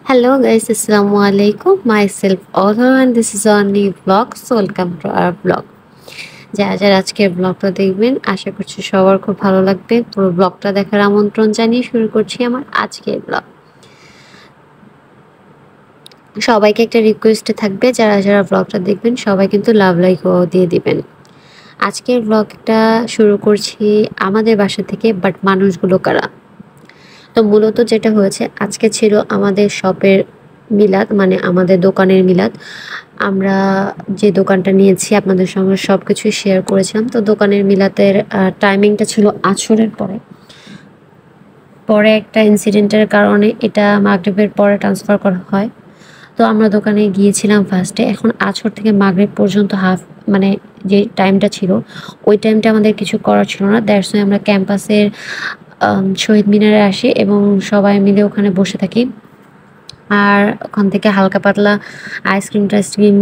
Hello guys, Assalamu alaikum. Myself Author and this is our new vlog. So welcome to our vlog. যারা আজকের ব্লগটা দেখবেন আশা করছি সবার খুব ভালো লাগবে। পুরো ব্লগটা দেখার আমন্ত্রণ জানিয়ে শুরু করছি আমার আজকের ব্লগ। সবাইকে একটা রিকোয়েস্ট থাকবে, যারা ব্লগটা দেখবেন সবাই কিন্তু লাভ লাইক দিয়ে দিবেন। আজকের ব্লগটা শুরু করছি আমাদের বাসা থেকে, বাট মানুষগুলো কারা। তো মূলত যেটা হয়েছে, আজকে ছিল আমাদের শপের মিলাদ, মানে আমাদের দোকানের মিলাদ। আমরা যে দোকানটা নিয়েছি আপনাদের সঙ্গে সব কিছুই শেয়ার করেছিলাম। তো দোকানের মিলাদের টাইমিংটা ছিল আছরের পরে। পরে একটা ইনসিডেন্টের কারণে এটা মাগরিবের পরে ট্রান্সফার করা হয়। তো আমরা দোকানে গিয়েছিলাম ফার্স্টে। এখন আছর থেকে মাগরিব পর্যন্ত মানে যে টাইমটা ছিল, ওই টাইমটা আমাদের কিছু করার ছিল না। দ্যাটস ওয়াই আমরা ক্যাম্পাসের শহীদ মিনারে আসি এবং সবাই মিলে ওখানে বসে থাকি। আর ওখান থেকে হালকা পাতলা আইসক্রিম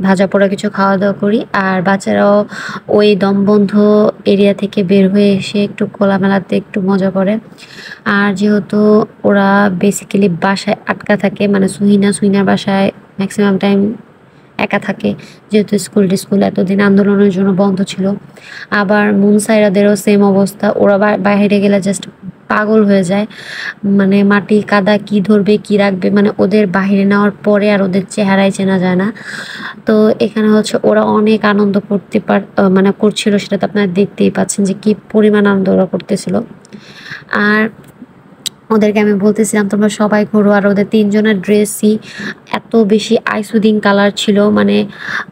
ভাজা পোড়া কিছু খাওয়া দাওয়া করি। আর বাচ্চারাও ওই দমবন্ধ এরিয়া থেকে বের হয়ে এসে একটু খোলামেলাতে একটু মজা করে। আর যেহেতু ওরা বেসিক্যালি বাসায় আটকা থাকে, মানে সুহিনার বাসায় ম্যাক্সিমাম টাইম একা থাকে, যেহেতু স্কুল এতদিন আন্দোলনের জন্য বন্ধ ছিল। আবার মুনসাইরাদেরও সেম অবস্থা, ওরা বাইরে গেলে জাস্ট পাগল হয়ে যায়, মানে মাটি কাদা কি ধরবে কি রাখবে, মানে ওদের বাহিরে নেওয়ার পরে আর ওদের চেহারায় চেনা যায় না। তো এখানে হচ্ছে ওরা অনেক আনন্দ করতে মানে করছিল, সেটা তো আপনারা দেখতেই পাচ্ছেন যে কি পরিমাণ আনন্দ ওরা করতেছিল। আর ওদেরকে আমি বলতেছিলাম তোমরা সবাই ঘোরো। আর ওদের তিনজনের ড্রেসই এত বেশি আইসুদিং কালার ছিল, মানে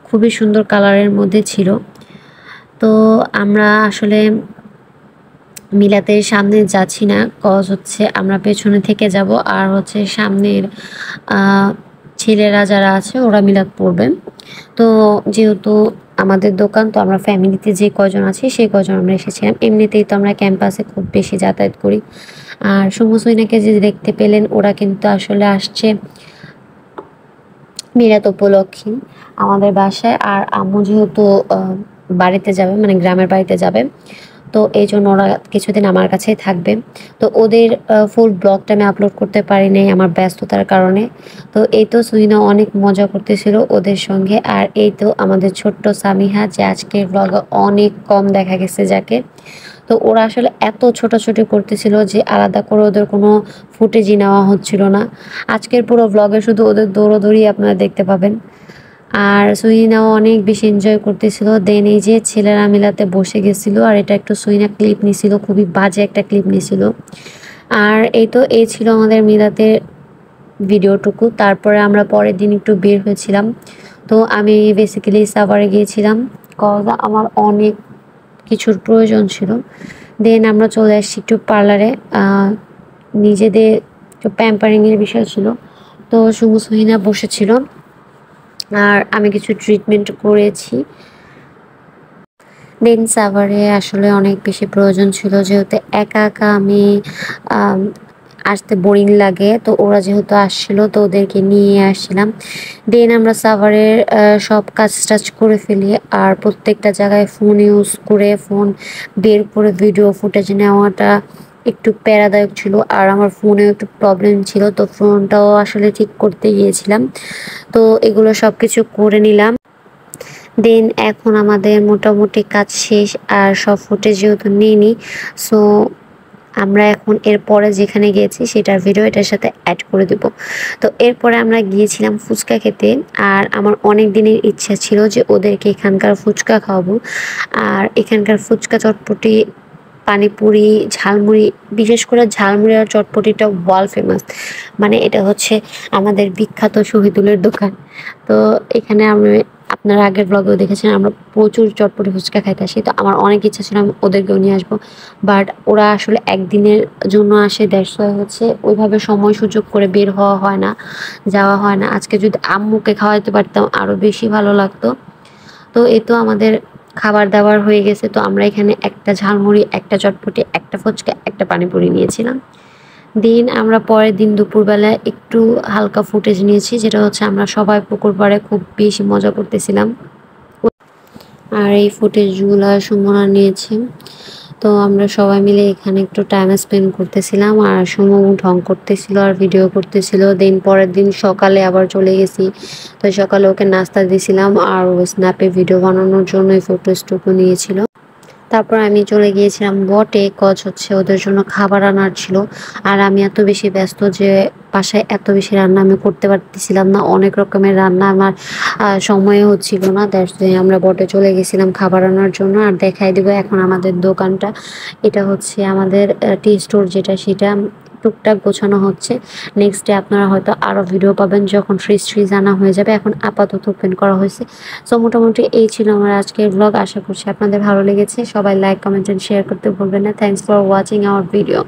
খুবই সুন্দর কালারের মধ্যে ছিল। তো আমরা আসলে মিলাতের সামনে যাচ্ছি না, কজ হচ্ছে আমরা পেছনে থেকে যাব। আর হচ্ছে সামনের ছেলেরা যারা আছে ওরা মিলাদ পড়বে। তো যেহেতু আমাদের দোকান, তো আমরা ফ্যামিলিতে যে কজন আছি সেই কজন আমরা এসেছিলাম। এমনিতেই তো আমরা ক্যাম্পাসে খুব বেশি যাতায়াত করি। আর সুমসইনাকে যে দেখতে পেলেন, ওরা কিন্তু আসলে আসছে মিলাদ উপলক্ষে আমাদের বাসায়। আর আম্মু যেহেতু বাড়িতে যাবে, মানে গ্রামের বাড়িতে যাবে, তো এই জন্য ওরা কিছুদিন আমার কাছেই থাকবে। তো ওদের ফুল ব্লগটা আমি আপলোড করতে পারি নাই আমার ব্যস্ততার কারণে। তো এই তো সুহিনা অনেক মজা করতেছিল ওদের সঙ্গে। আর এই তো আমাদের ছোট্ট সামিহা, যে আজকের ব্লগে অনেক কম দেখা গেছে যাকে। তো ওরা আসলে এত ছোটাছুটি করতেছিল যে আলাদা করে ওদের কোনো ফুটেজই নেওয়া হচ্ছিল না। আজকের পুরো ব্লগে শুধু ওদের দৌড়োদৌড়ি আপনারা দেখতে পাবেন। আর সুহিনাও অনেক বেশি এনজয় করতেছিল। দেন এই যে ছেলেরা মিলাতে বসে গেছিল, আর এটা একটু সুহিনা ক্লিপ নিছিল, খুবই বাজে একটা ক্লিপ নিছিল। আর এই ছিল আমাদের মিলাতের ভিডিওটুকু। তারপরে আমরা পরের দিন একটু বের হয়েছিলাম। তো আমি বেসিক্যালি সাভারে গিয়েছিলাম, কজ আমার অনেক কিছুর প্রয়োজন ছিল। দেন আমরা চলে আসছি একটু পার্লারে, নিজেদের একটু প্যাম্পারিংয়ের বিষয় ছিল। তো শুভ সুহিনা বসেছিল আর আমি কিছু ট্রিটমেন্ট করেছি। দেন সাভারে আসলে অনেক বেশি প্রয়োজন ছিল, যেহেতু একা একা আমি আসতে বোরিং লাগে। তো ওরা যেহেতু আসছিল, তো ওদেরকে নিয়ে আসছিলাম। দেন আমরা সাভারের সব কাজ টাজ করে ফেলি। আর প্রত্যেকটা জায়গায় ফোন ইউজ করে, ফোন বের করে ভিডিও ফুটেজ নেওয়াটা একটু প্যারাদায়ক ছিল। আর আমার ফোনেও একটু প্রবলেম ছিল, তো ফোনটাও আসলে ঠিক করতে গিয়েছিলাম। তো এগুলো সব কিছু করে নিলাম। দেন এখন আমাদের মোটামুটি কাজ শেষ। আর সব ফুটেজ যেহেতু নিইনি, সো আমরা এখন এরপরে যেখানে গিয়েছি সেটার ভিডিও এটার সাথে অ্যাড করে দেব। তো এরপরে আমরা গিয়েছিলাম ফুচকা খেতে। আর আমার অনেক দিনের ইচ্ছা ছিল যে ওদেরকে এখানকার ফুচকা খাওয়াবো। আর এখানকার ফুচকা, চটপটি, পানিপুরি, ঝালমুড়ি, বিশেষ করে ঝালমুড়ি আর চটপটিটা ওয়ার্ল্ড ফেমাস। মানে এটা হচ্ছে আমাদের বিখ্যাত শহীদুলের দোকান। তো এখানে আমি, আপনারা আগের ব্লগেও দেখেছেন, আমরা প্রচুর চটপটি ফুচকা খাইতে আসি। তো আমার অনেক ইচ্ছা ছিল আমি ওদেরকেও নিয়ে আসবো, বাট ওরা আসলে একদিনের জন্য আসে। দ্যাটস ওয়াই হচ্ছে ওইভাবে সময় সুযোগ করে বের হওয়া হয় না, যাওয়া হয় না। আজকে যদি আম্মুকে খাওয়াইতে পারতাম আরও বেশি ভালো লাগতো। তো এই তো আমাদের খাবার দাবার হয়ে গেছে। তো আমরা এখানে একটা ঝালমুড়ি, একটা চটপটি, একটা ফুচকা, একটা পানিপুরি নিয়েছিলাম। দিন আমরা পরের দিন দুপুরবেলা একটু হালকা ফুটেজ নিয়েছি, যেটা হচ্ছে আমরা সবাই পুকুর পাড়ে খুব বেশি মজা করতেছিলাম। আর এই ফুটেজগুলো সুমনা নিয়েছে। তো আমরা সবাই মিলে এখানে একটু টাইম স্পেন্ড করতেছিলাম আর সুমু ঢং করতেছিল আর ভিডিও করতেছিল। দেন পরের দিন সকালে আবার চলে গেছি। তো সকালে ওকে নাস্তা দিয়েছিলাম আর ও স্ন্যাপে ভিডিও বানানোর জন্য এই ফুটেজটুকু নিয়েছিল। তারপর আমি চলে গিয়েছিলাম বটে, কজ হচ্ছে ওদের জন্য খাবার আনার ছিল। আর আমি এত বেশি ব্যস্ত যে বাসায় এত বেশি রান্না আমি করতে পারতেছিলাম না, অনেক রকমের রান্না আমার সময় হচ্ছিল না। দ্যাটস ওয়াই আমরা বটে চলে গেছিলাম খাবার আনার জন্য। আর দেখাই দিব এখন আমাদের দোকানটা, এটা হচ্ছে আমাদের টি স্টোর যেটা, সেটা টুকটাক গোছানো হচ্ছে। নেক্সট ডে আপনারা হয়তো আরও ভিডিও পাবেন যখন ফ্রিজ ট্রিজ আনা হয়ে যাবে। এখন আপাতত ওপেন করা হয়েছে। সো মোটামুটি এই ছিল আমার আজকের ব্লগ। আশা করছি আপনাদের ভালো লেগেছে। সবাই লাইক কমেন্ট এন্ড শেয়ার করতে ভুলবেন না। Thanks for watching hour video.